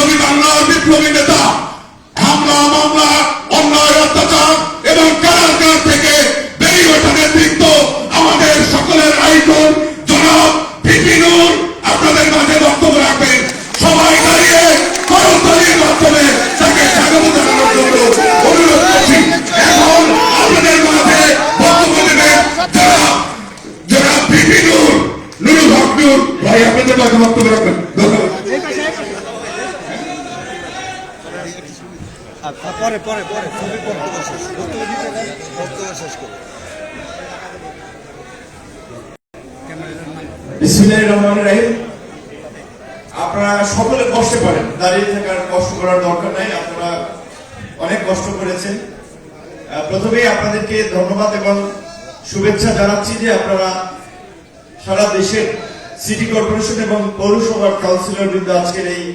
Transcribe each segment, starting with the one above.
বিপ্লবী বাংলার বিপ্লবী নেতা হামলা মামলা অন্যায় অত্যাচার এবং কারাগার থেকে বেরিয়ে ওঠা নেতৃত্ব আমাদের সকলের আইকন জনাব ভিপি নূর আপনাদের মাঝে বক্তব্য রাখবেন। সবাই দাঁড়িয়ে করতালির মাধ্যমে তাকে স্বাগত জানানোর জন্য অনুরোধ করছি। এখন আপনাদের মাঝে বক্তব্য দেবেন জনাব ভিপি নূর, নুরুল হক নূর ভাই, আপনাদের মাঝে বক্তব্য রাখবেন। ধন্যবাদ। পরে পরে পরে ছবি বক্তব্য শেষ করে বিসমিল্লাহির রহমানির রহিম। আপনারা সকলে বসতে পারেন, দাঁড়িয়ে থাকার কষ্ট করার দরকার নাই, আপনারা অনেক কষ্ট করেছেন। প্রথমেই আপনাদেরকে ধন্যবাদ এবং শুভেচ্ছা জানাচ্ছি যে আপনারা সারা দেশের সিটি কর্পোরেশন এবং পৌরসভার কাউন্সিলর বৃন্দ আজকের এই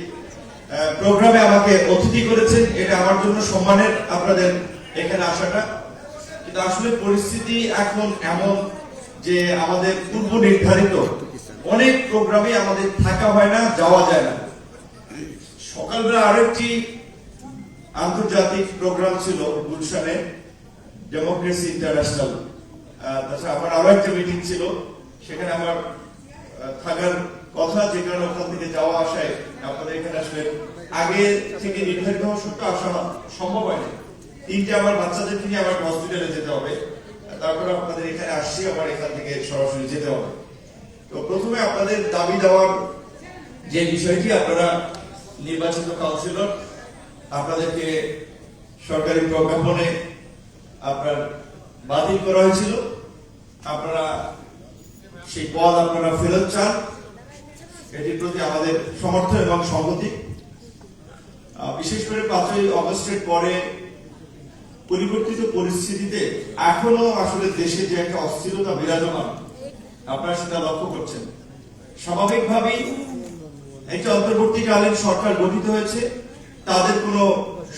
প্রোগ্রামে আমাকে অতিথি করেছেন। এটা আমার জন্য সম্মানের আপনাদের এখানে আসাটা। কিন্তু আসলে পরিস্থিতি এখন এমন যে আমাদের পূর্ব নির্ধারিত অনেক প্রোগ্রামে আমাদের থাকা হয় না, যাওয়া যায় না। সকালবেলা আরেকটি আন্তর্জাতিক প্রোগ্রাম ছিল গুলশানে, ডেমোক্রেসি ইন্টারন্যাশনাল। তাছাড়া আমার আরো একটা মিটিং ছিল, সেখানে আমার থাকার কথা, যে কারণে ওখান থেকে যাওয়া আসায় আপনাদের এখানে আসলে আগে থেকে নির্ধারিত হওয়া সত্ত্বেও আসা সম্ভব হয় না। তিনটে আমার বাচ্চাদেরকে নিয়ে আমার হসপিটালে যেতে হবে, তারপরে আপনাদের এখানে আসছি, আমার এখান থেকে সরাসরি যেতে হবে। তো প্রথমে আপনাদের দাবি দেওয়ার যে বিষয়টি, আপনারা নির্বাচিত কাউন্সিলর, আপনাদেরকে সরকারি প্রজ্ঞাপনে আপনার বাতিল করা হয়েছিল, আপনারা সেই পদ আপনারা ফেরত চান, এটির প্রতি আমাদের সমর্থন এবং সংহতি। বিশেষ করে 5ই অগস্টের পরে পরিবর্তিত পরিস্থিতিতে এখনো আসলে দেশে যে একটা অস্থিরতা বিরাজমান, আপনারা সেটা লক্ষ্য করছেন। স্বাভাবিকভাবেই একটা অন্তর্বর্তীকালীন সরকার গঠিত হয়েছে, তাদের কোনো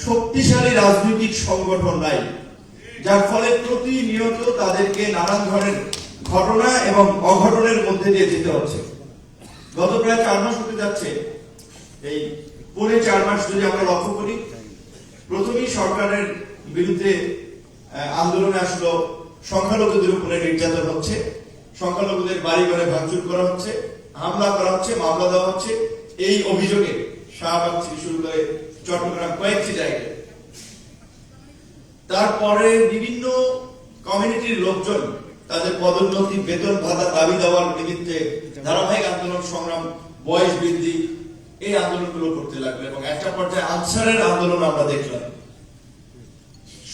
শক্তিশালী রাজনৈতিক সংগঠন নাই, যার ফলে প্রতিনিয়ত তাদেরকে নানান ধরনের ঘটনা এবং অঘটনের মধ্যে দিয়ে যেতে হচ্ছে। গত প্রায় 4 মাস হতে যাচ্ছে, এই পৌনে 4 মাস যদি আমরা লক্ষ্য করি, প্রথমেই সরকারের বিরুদ্ধে আন্দোলনে আসলো সংখ্যালঘুদের উপরে নির্যাতন হচ্ছে, সংখ্যালঘুদের বাড়ি ঘরে ভাঙচুর করা হচ্ছে, হামলা করা হচ্ছে, মামলা দেওয়া হচ্ছে, এই অভিযোগে শাহবাগ থেকে শুরু করে চট্টগ্রাম কয়েকটি জায়গায়। তারপরে বিভিন্ন কমিউনিটির লোকজন তাদের পদোন্নতি, বেতন ভাতা দাবি দেওয়ার নিমিত্তে ধারাবাহিক আন্দোলন সংগ্রাম, বয়স বৃদ্ধি, এই আন্দোলনগুলো করতে লাগলো এবং একটা পর্যায়ে আনসারের আন্দোলন আমরা দেখলাম।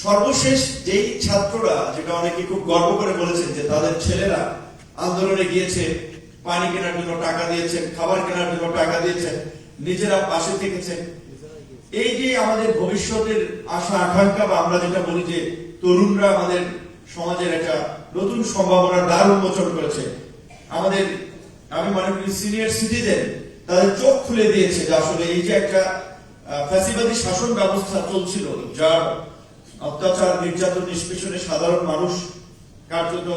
সর্বশেষ যেই ছাত্ররা, যেটা অনেকে খুব গর্ব করে বলেছেন যে তাদের ছেলেরা আন্দোলনে গিয়েছে, পানি কেনার জন্য টাকা দিয়েছেন, খাবার কেনার জন্য টাকা দিয়েছেন, নিজেরা পাশে থেকেছেন। এই যে আমাদের ভবিষ্যতের আশা আকাঙ্ক্ষা, বা আমরা যেটা বলি যে তরুণরা আমাদের সমাজের একটা নতুন সম্ভাবনার দ্বার উন্মোচন করেছে, আমাদের আমি মনে করি সিনিয়র সিটিজেন তাদের চোখ খুলে দিয়েছে যে আসলে এই যে একটা ফ্যাসিবাদী শাসন ব্যবস্থা চলছিল, যার অত্যাচার নির্যাতন নিষ্পেষণে সাধারণ মানুষ কার্যত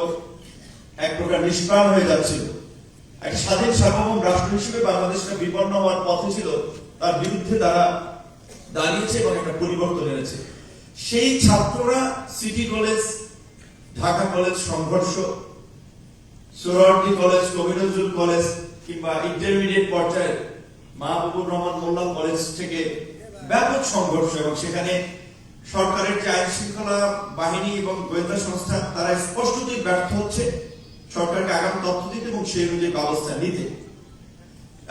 এক প্রকার নিষ্প্রাণ হয়ে যাচ্ছিল। এক স্বাধীন সার্বভৌম রাষ্ট্র হিসেবে বাংলাদেশটা বিপন্ন হওয়ার পথে ছিল, তার বিরুদ্ধে তারা দাঁড়িয়েছে এবং একটা পরিবর্তন এনেছে। সেই ছাত্ররা সিটি কলেজ, ঢাকা কলেজ সংঘর্ষ, সোহরাওয়ার্দী কলেজ, কবি নজরুল কলেজ, কিংবা ইন্টারমিডিয়েট পর্যায়ে মাহবুবুর রহমান মোল্লা কলেজ থেকে ব্যাপক সংঘর্ষ, এবং সেখানে সরকারের যে আইন শৃঙ্খলা বাহিনী এবং গোয়েন্দা সংস্থা, তারা স্পষ্টতই ব্যর্থ হচ্ছে সরকারকে আগাম তথ্য দিতে এবং সেই অনুযায়ী ব্যবস্থা নিতে।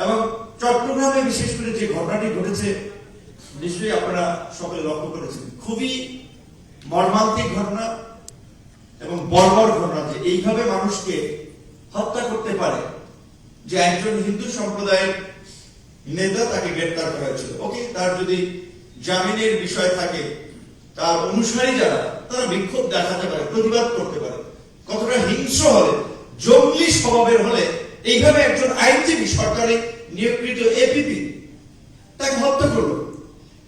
এবং চট্টগ্রামে বিশেষ করে যে ঘটনাটি ঘটেছে, নিশ্চয়ই আপনারা সকলে লক্ষ্য করেছেন, খুবই মর্মান্তিক ঘটনা এবং বর্বর ঘটনা, যে এইভাবে মানুষকে হত্যা করতে পারে, যে একজন হিন্দু সম্প্রদায়ের নেতা, তাকে গ্রেপ্তার করা হয়েছিল। ওকে, তার যদি জামিনের বিষয় থাকে, তার অনুসারী যারা, তারা বিক্ষোভ দেখাতে পারে, প্রতিবাদ করতে পারে। কতটা হিংস্র হলে, জঙ্গলি স্বভাবের হলে এইভাবে একজন আইনজীবী, সরকারি নিয়োগকৃত এপিপি, তাকে হত্যা করলো।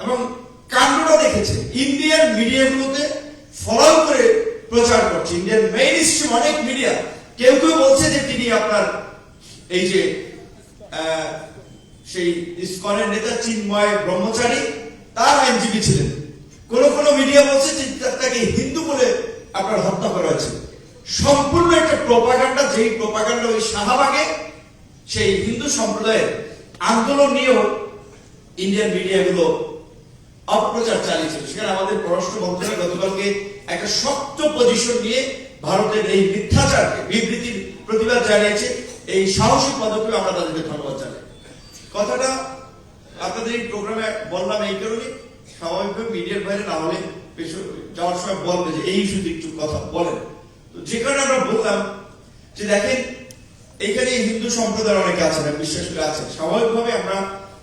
এবং কাণ্ডটা দেখেছে ইন্ডিয়ান মিডিয়াগুলোতে ফলো করে প্রচার করছে, ইন্ডিয়ান মেইন স্ট্রিম অনেক মিডিয়া, কেউ কেউ বলছে যে তিনি আপনার এই যে সেই ইসকনের নেতা চিন্ময় ব্রহ্মচারী তার আইনজীবী ছিলেন। কোন কোন মিডিয়া বলছে যে তাকে হিন্দু বলে আপনার হত্যা করা হয়েছে। সম্পূর্ণ একটা প্রোপাগান্ডা, যেই প্রোপাগান্ডা ওই শাহবাগে সেই হিন্দু সম্প্রদায়ের আন্দোলন নিয়েও ইন্ডিয়ান মিডিয়াগুলো অপপ্রচার চালিয়েছিল। সেখানে আমাদের পররাষ্ট্র মন্ত্রণালয় গতকালকে একটা শক্ত পজিশন নিয়ে ভারতের এই মিথ্যাচারকে, বিবৃতির প্রতিবাদ জানিয়েছে। এই সাহসী পদক্ষেপে আমরা তাদেরকে ধন্যবাদ জানাই। কথাটা আপনাদের এই প্রোগ্রামে বললাম এই কারণে, স্বাভাবিকভাবে মিডিয়ার বাইরে না হলে যাওয়ার সময় বলবে যে এই শুধু একটু কথা বলেন। তো যে কারণে আমরা বললাম যে দেখেন, এইখানে হিন্দু সম্প্রদায়ের অনেকে আছেন, বিশ্বাস করে আছেন। স্বাভাবিকভাবে আমরা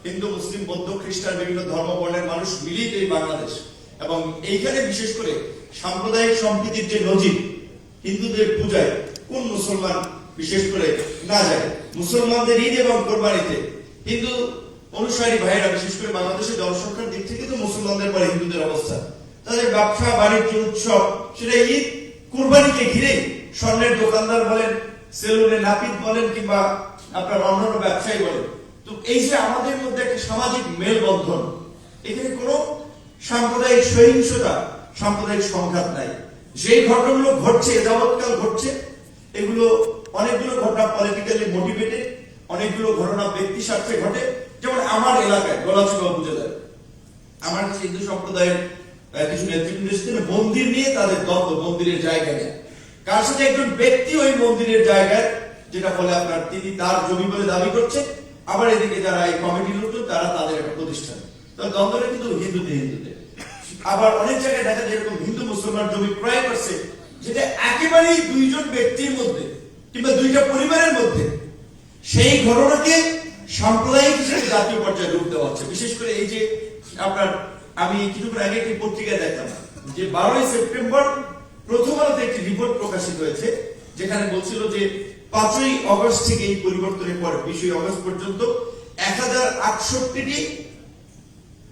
হিন্দু, মুসলিম, বৌদ্ধ, খ্রিস্টান বিভিন্ন ধর্ম বর্ণের মানুষ মিলিত এই বাংলাদেশ, এবং এইখানে বিশেষ করে সাম্প্রদায়িক সম্প্রীতির যে নজির, হিন্দুদের পূজায় কোন মুসলমান বিশেষ করে না যায়? মুসলমানদের ঈদ এবং কোরবানিতে হিন্দু অনুসারী ভাইয়েরা, বিশেষ করে বাংলাদেশের জনসংখ্যার দিক থেকে তো মুসলমানদের পরে হিন্দুদের অবস্থা, তাদের ব্যবসা বাণিজ্য উৎসব সেটা ঈদ কোরবানিকে ঘিরে স্বর্ণের দোকানদার বলেন, সেলুনে নাপিত বলেন, কিংবা আপনার অন্যান্য ব্যবসায়ী বলেন। তো এই যে আমাদের মধ্যে একটা সামাজিক মেলবন্ধন, এখানে কোনো সাম্প্রদায়িক সহিংসতা, সাম্প্রদায়িক সংঘাত নাই। যেই ঘটনাগুলো ঘটছে, যাবৎকাল ঘটছে, এগুলো অনেকগুলো ঘটনা পলিটিক্যালি মোটিভেটেড, অনেকগুলো ঘটনা ব্যক্তি স্বার্থে ঘটে। যেমন আমার এলাকায় গলাচিপা উপজেলায় আমার হিন্দু সম্প্রদায়ের কিছু নেতৃবৃন্দ এসেছিল মন্দির নিয়ে, তাদের দ্বন্দ্ব মন্দিরের জায়গা নিয়ে। কার সাথে একজন ব্যক্তি ওই মন্দিরের জায়গায়, যেটা বলে আপনার তিনি তার জমি বলে দাবি করছে, আবার এদিকে যারা এই কমিটির লোকজন তারা তাদের একটা প্রতিষ্ঠান। তবে দ্বন্দ্বটা কিন্তু হিন্দুতে হিন্দুতে। আবার অনেক জায়গায় দেখা যায় এরকম হিন্দু মুসলমান জমি ক্রয় করছে, যেটা একেবারেই দুইজন ব্যক্তির মধ্যে কিংবা দুইটা পরিবারের মধ্যে। সেই ঘটনাকে সাম্প্রদায়িক হিসেবে জাতীয় পর্যায়ে রূপ দেওয়া হচ্ছে। বিশেষ করে এই যে আপনার, আমি কিছুক্ষণ আগে একটি পত্রিকায় দেখলাম যে 12ই সেপ্টেম্বর প্রথম আলোতে একটি রিপোর্ট প্রকাশিত হয়েছে, যেখানে বলছিল যে 5ই অগস্ট থেকে এই পরিবর্তনের পর 20 অগস্ট পর্যন্ত 1068টি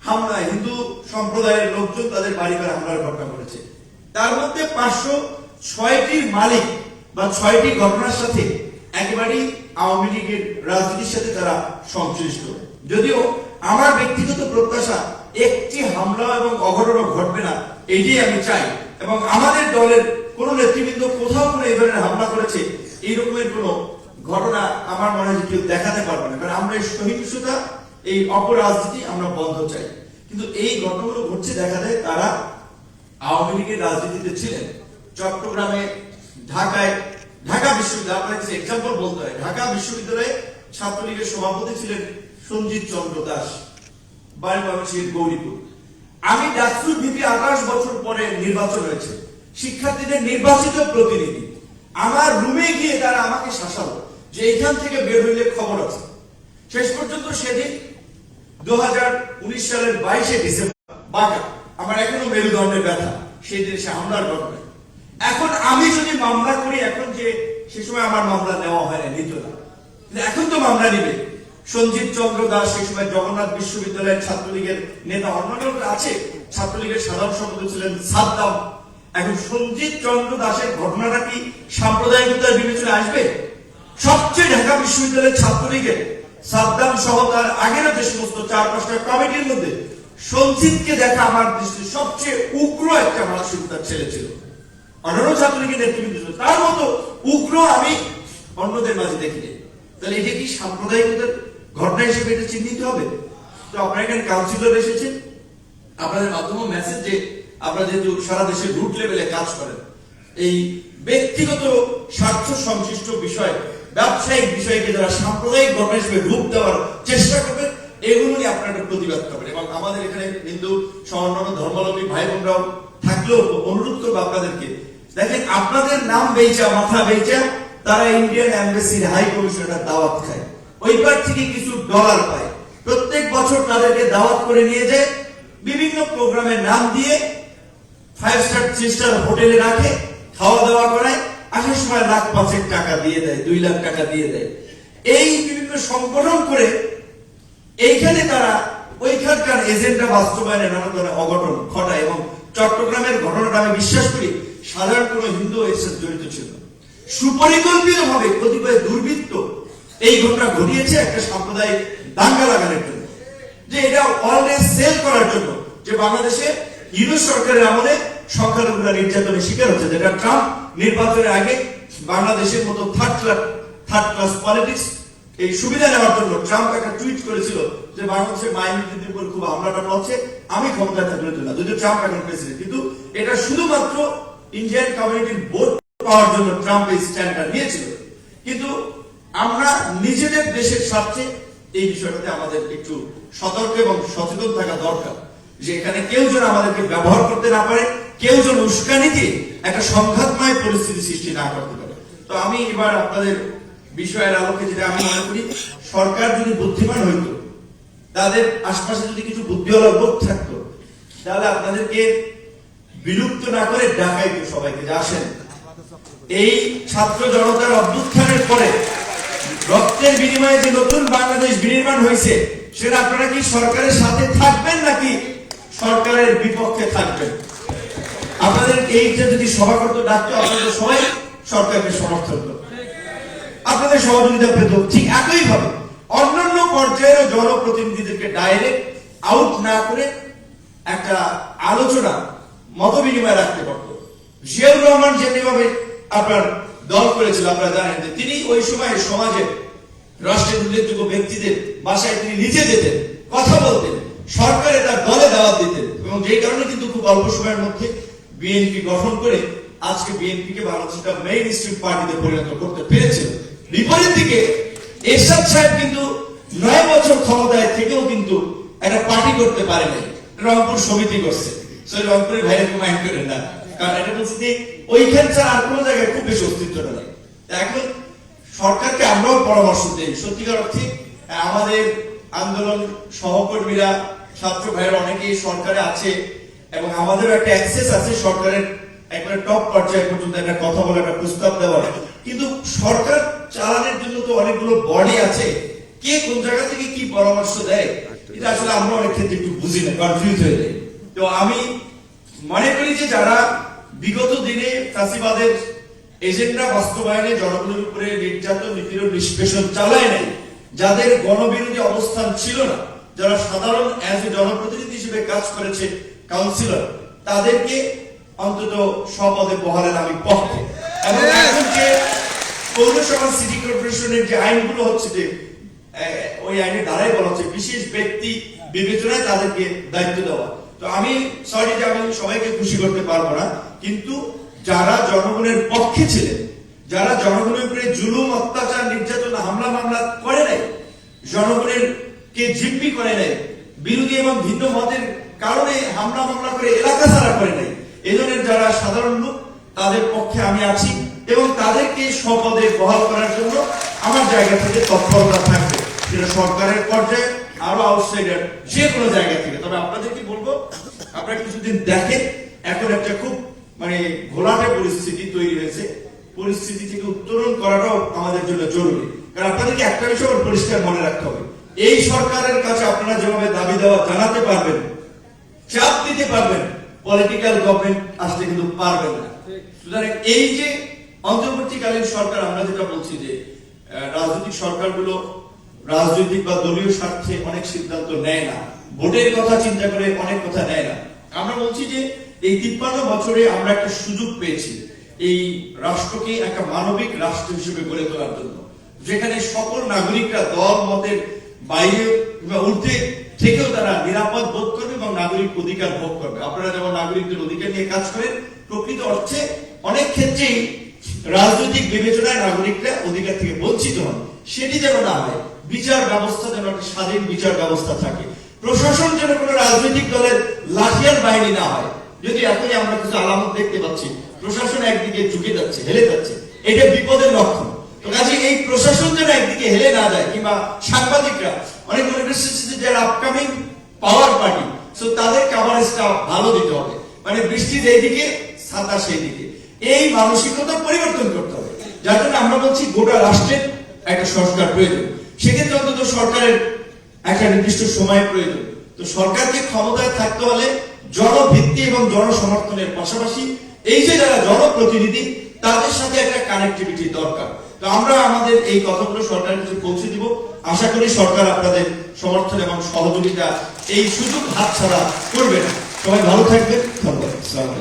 হামলা হিন্দু সম্প্রদায়ের লোকজন তাদের বাড়িঘর হামলার ঘটনা ঘটেছে। তার মধ্যে 506টির মালিক বা 6টি ঘটনার সাথে একেবারেই আওয়ামী লীগের রাজনীতির সাথে তারা সংশ্লিষ্ট। যদিও আমার ব্যক্তিগত প্রত্যাশা একটি হামলা এবং অঘটন ঘটবে না, এটাই আমি চাই। এবং আমাদের দলের কোন নেতৃবৃন্দ কোথাও কোনো এই ধরনের হামলা করেছে এই রকমের কোন ঘটনা আমার মনে হয় কেউ দেখাতে পারবে না। কারণ আমরা এই সহিংসতা, এই অপরাজনীতি আমরা বন্ধ চাই। কিন্তু এই ঘটনাগুলো ঘটছে, দেখা যায় তারা আওয়ামী লীগের রাজনীতিতে ছিলেন। চট্টগ্রামে, ঢাকায়, ঢাকা বিশ্ববিদ্যালয়, আপনাকে এক্সাম্পল বলতে হয়, ঢাকা বিশ্ববিদ্যালয়ে ছাত্রলীগের সভাপতি ছিলেন সঞ্জিত চন্দ্র দাস, বাড়ি ময়মনসিংহের গৌরীপুর। আমি ডাকসুর ভিপি 28 বছর পরে নির্বাচন হয়েছে, শিক্ষার্থীদের নির্বাচিত প্রতিনিধি। আমার রুমে গিয়ে তারা আমাকে শাসালো যে এখান থেকে বের হইলে খবর আছে। শেষ পর্যন্ত সেদিন 2019 সালের 22 ডিসেম্বর বাঁকা, আমার এখনো মেরুদণ্ডে ব্যথা সেই দিন সে হামলার ঘটনায়। এখন আমি যদি মামলা করি, এখন যে সে সময় আমার মামলা নেওয়া হয় না, নিত না, এখন তো মামলা নিবে। সঞ্জিত চন্দ্র দাস সেই সময় জগন্নাথ বিশ্ববিদ্যালয়ের ছাত্রলীগের নেতা, অন্যান্য আছে, ছাত্রলীগের সাধারণ সম্পাদক ছিলেন সাদ্দাম। এখন সঞ্জিত চন্দ্র দাসের ঘটনাটা কি সাম্প্রদায়িকতার বিবেচনা আসবে? সবচেয়ে ঢাকা বিশ্ববিদ্যালয়ের ছাত্রলীগের সাদ্দাম সহ তার আগের যে সমস্ত 4-5টা কমিটির মধ্যে সঞ্জিতকে দেখা আমার দৃষ্টিতে সবচেয়ে উগ্র একটা মানসিকতার ছেলে ছিল। অন্যান্য ছাত্রলীগের নেতৃবৃন্দ ছিল, তার মতো উগ্র আমি অন্যদের মাঝে দেখিনি। তাহলে এটা কি সাম্প্রদায়িকতার ঘটনা হিসেবে এটা চিহ্নিত হবে? তো আপনারা এখানে কাউন্সিলর এসেছেন, আপনাদের মাধ্যমে মেসেজ যে আপনারা যেহেতু সারা দেশে রুট লেভেলে কাজ করেন, এই ব্যক্তিগত স্বার্থ সংশ্লিষ্ট বিষয়, ব্যবসায়িক বিষয়কে যারা সাম্প্রদায়িক ঘটনা হিসেবে রূপ দেওয়ার চেষ্টা করবেন, এগুলো নিয়ে আপনারা একটা প্রতিবাদ করবেন। এবং আমাদের এখানে হিন্দু অন্যান্য ধর্মাবলম্বী ভাই বোনরাও থাকলেও অনুরোধ করবো আপনাদেরকে, দেখেন আপনাদের নাম বেচা, মাথা বেচা তারা ইন্ডিয়ান এম্বাসির হাই কমিশনার দাওয়াত খায়, ওইবার থেকে কিছু ডলার পায়। প্রত্যেক বছর তাদেরকে দাওয়াত করে নিয়ে যায়, বিভিন্ন প্রোগ্রামের নাম দিয়ে 5 স্টার 3 স্টার হোটেলে রাখে, খাওয়া দাওয়া করায়, আসার সময় লাখ-5 টাকা দিয়ে দেয়, 2 লাখ টাকা দিয়ে দেয়। এই বিভিন্ন সংগঠন করে এইখানে তারা ওইখানকার এজেন্ডা বাস্তবায়নে নানা ধরনের অঘটন ঘটায়। এবং চট্টগ্রামের ঘটনাটা আমি বিশ্বাস করি সাধারণ কোন হিন্দু এর সাথে জড়িত ছিল। সুপরিকল্পিত ভাবে কতিপয় দুর্বৃত্ত এই ঘটনা ঘটিয়েছে একটা সাম্প্রদায়িক দাঙ্গা লাগানোর জন্য, যে এটা অলরেডি সেল করার জন্য যে বাংলাদেশে ইউনুস সরকারের আমলে সংখ্যালঘুরা নির্যাতনের শিকার হচ্ছে, যেটা ট্রাম্প নির্বাচনের আগে বাংলাদেশের মতো থার্ড ক্লাস পলিটিক্স এই সুবিধা নেওয়ার জন্য ট্রাম্প একটা টুইট করেছিল যে বাংলাদেশের মাইনরিটিদের উপর খুব হামলাটা হচ্ছে, আমি ক্ষমতায় থাকলে তো না, যদিও ট্রাম্প এখন প্রেসিডেন্ট, কিন্তু এটা শুধুমাত্র ইন্ডিয়ান কমিউনিটির ভোট পাওয়ার জন্য ট্রাম্প এই স্ট্যান্ডটা নিয়েছিল। কিন্তু আমরা নিজেদের দেশের স্বার্থে এই বিষয়টাতে আমাদের একটু সতর্ক এবং সচেতন থাকা দরকার, যে এখানে কেউ যেন আমাদেরকে ব্যবহার করতে না পারে, কেউ যেন উস্কানি দিয়ে একটা সংঘাতময় পরিস্থিতি সৃষ্টি না করতে পারে। তো আমি এবার আপনাদের বিষয়ের আলোকে যেটা আমি মনে করি, সরকার যদি বুদ্ধিমান হইতো, তাদের আশপাশে যদি কিছু বুদ্ধিওয়ালা লোক থাকতো, তাহলে আপনাদেরকে বিলুপ্ত না করে ডাকাইতো সবাইকে, যে আসেন এই ছাত্র জনতার অভ্যুত্থানের পরে রক্তের বিনিময়ে যে নতুন বাংলাদেশ বিনির্মাণ হয়েছে, সেটা আপনারা কি সরকারের সাথে থাকবেন নাকি সরকারের বিপক্ষে থাকবেন? আপনাদের এইটা যদি সভা করতে ডাকতো, আপনাদের সবাই সরকারকে সমর্থন করত, আপনাদের সহযোগিতা পেত। ঠিক একইভাবে অন্যান্য পর্যায়ের জনপ্রতিনিধিদেরকে ডাইরেক্ট আউট না করে একটা আলোচনা মত বিনিময় রাখতে পারত। জিয়াউর রহমান যেভাবে আপনার দল করেছিল, আপনারা জানেন যে তিনি ওই সময় সমাজে রাষ্ট্রের উল্লেখযোগ্য ব্যক্তিদের বাসায় তিনি নিজে যেতেন, কথা বলতেন, সরকারে তার দলে দাওয়াত দিতেন, এবং যেই কারণে কিন্তু খুব অল্প সময়ের মধ্যে বিএনপি গঠন করে আজকে বিএনপিকে বাংলাদেশটা মেইন স্ট্রিম পার্টিতে পরিণত করতে পেরেছিল। বিপরীত দিকে এরশাদ সাহেব কিন্তু 9 বছর ক্ষমতায় থেকেও কিন্তু একটা পার্টি করতে পারে নাই, রংপুর সমিতি করছে। রংপুরের ভাইরা মাইন্ড করেন না, কারণ এটা বলছি যে ওইখান ছাড়া আর কোনো জায়গায় খুব বেশি অস্তিত্বটা নেই। এখন সরকারকে আমরাও পরামর্শ দিই, সত্যিকার অর্থে আমাদের আন্দোলন সহকর্মীরা, ছাত্র ভাইয়েরা অনেকেই সরকারে আছে, এবং আমাদেরও একটা অ্যাক্সেস আছে সরকারের একবারে টপ পর্যায়ে পর্যন্ত একটা কথা বলে একটা প্রস্তাব দেওয়ার। কিন্তু সরকার চালানোর জন্য তো অনেকগুলো বডি আছে, কে কোন জায়গা থেকে কি পরামর্শ দেয় এটা আসলে আমরা অনেক ক্ষেত্রে একটু বুঝি না, কনফিউজ হয়ে যাই। তো আমি মনে করি যে যারা বিগত দিনে ফ্যাসিবাদের এজেন্ডা বাস্তবায়নে জনগণের উপরে নির্যাতন, নিপীড়ন, নিষ্পেষণ চালায় নাই, যাদের গণবিরোধী অবস্থান ছিল না, যারা সাধারণ অ্যাজ এ জনপ্রতিনিধি হিসেবে কাজ করেছে, কাউন্সিলর, তাদেরকে অন্তত স্বপদে বহালের আমি পক্ষে। এবং এখন যে পৌরসভা সিটি কর্পোরেশনের যে আইনগুলো হচ্ছে, যে ওই আইনের দ্বারাই বলা হচ্ছে বিশেষ ব্যক্তি বিবেচনায় তাদেরকে দায়িত্ব দেওয়া। তো আমি সরি যে আমি সবাইকে খুশি করতে পারবো না, কিন্তু যারা জনগণের পক্ষে ছিলেন, যারা জনগণের উপরে জুলুম, অত্যাচার, নির্যাতন, হামলা মামলা করে নাই, জনগণের কে জিম্মি করে নাই, বিরোধী এবং ভিন্ন মতের কারণে হামলা মামলা করে এলাকা ছাড়া করে নাই, এই ধরনের যারা সাধারণ লোক, তাদের পক্ষে আমি আছি, এবং তাদেরকে স্বপদে বহাল করার জন্য আমার জায়গা থেকে তৎপরতা থাকবে, সেটা সরকারের পর্যায়ে আরো আউটসাইডার যে কোনো জায়গা থেকে। তবে আপনাদেরকে বলবো, আপনারা কিছুদিন দেখেন, এখন একটা খুব ঘোলাটে পরিস্থিতি তৈরি হয়েছে, পরিস্থিতি থেকে উত্তরণ করাটাও আমাদের জন্য জরুরি। কারণ আপনাদেরকে একটা বিষয় পরিষ্কার মনে রাখতে হবে, এই সরকারের কাছে আপনারা যেভাবে দাবি দেওয়া জানাতে পারবেন, চাপ দিতে পারবেন, পলিটিক্যাল গভর্নমেন্ট আসলে কিন্তু পারবেন না। সুতরাং এই যে অন্তর্বর্তীকালীন সরকার, আমরা যেটা বলছি যে রাজনৈতিক সরকারগুলো রাজনৈতিক বা দলীয় স্বার্থে অনেক সিদ্ধান্ত নেয় না, ভোটের কথা চিন্তা করে অনেক কথা নেয় না। আমরা বলছি যে এই 53 বছরে আমরা একটা সুযোগ পেয়েছি এই রাষ্ট্রকে একটা মানবিক রাষ্ট্র হিসেবে গড়ে তোলার জন্য, যেখানে সকল নাগরিকরা দল মতের বাইরে কিংবা ঊর্ধ্বে থেকেও তারা নিরাপদ বোধ করবে এবং নাগরিক অধিকার ভোগ করবে। আপনারা যেমন নাগরিকদের অধিকার নিয়ে কাজ করেন, প্রকৃত অর্থে অনেক ক্ষেত্রেই রাজনৈতিক বিবেচনায় নাগরিকরা অধিকার থেকে বঞ্চিত হন, সেটি যেন না হয়। বিচার ব্যবস্থা যেন একটা স্বাধীন বিচার ব্যবস্থা থাকে, প্রশাসন যেন কোনো রাজনৈতিক দলের লাঠিয়ার বাহিনী না হয়। যদি এখনই আমরা কিছু আলামত দেখতে পাচ্ছি, প্রশাসন একদিকে ঝুঁকে যাচ্ছে, হেলে যাচ্ছে, এটা বিপদের লক্ষণ। তো কাজে এই প্রশাসন যেন একদিকে হেলে না যায়, কিংবা সাংবাদিকরা অনেক মনে করছে যারা আপকামিং পাওয়ার পার্টি, সো তাদের কাভারেজটা ভালো দিতে হবে, বৃষ্টি যেদিকে ছাতা সেই দিকে, এই মানসিকতা পরিবর্তন করতে হবে। যার জন্য আমরা বলছি গোটা রাষ্ট্রের একটা সংস্কার প্রয়োজন। সেক্ষেত্রে অন্তত সরকারের একটা নির্দিষ্ট সময় প্রয়োজন। তো সরকারকে ক্ষমতায় থাকতে হলে জনভিত্তি এবং জনসমর্থনের পাশাপাশি এই যে যারা জনপ্রতিনিধি, তাদের সাথে একটা কানেক্টিভিটি দরকার। তো আমরা আমাদের এই কথাগুলো সরকারের কাছে পৌঁছে দিব। আশা করি সরকার আপনাদের সমর্থন এবং সহযোগিতা এই সুযোগ হাতছাড়া করবে না। সবাই ভালো থাকবেন, ধন্যবাদ। আসসালামু আলাইকুম।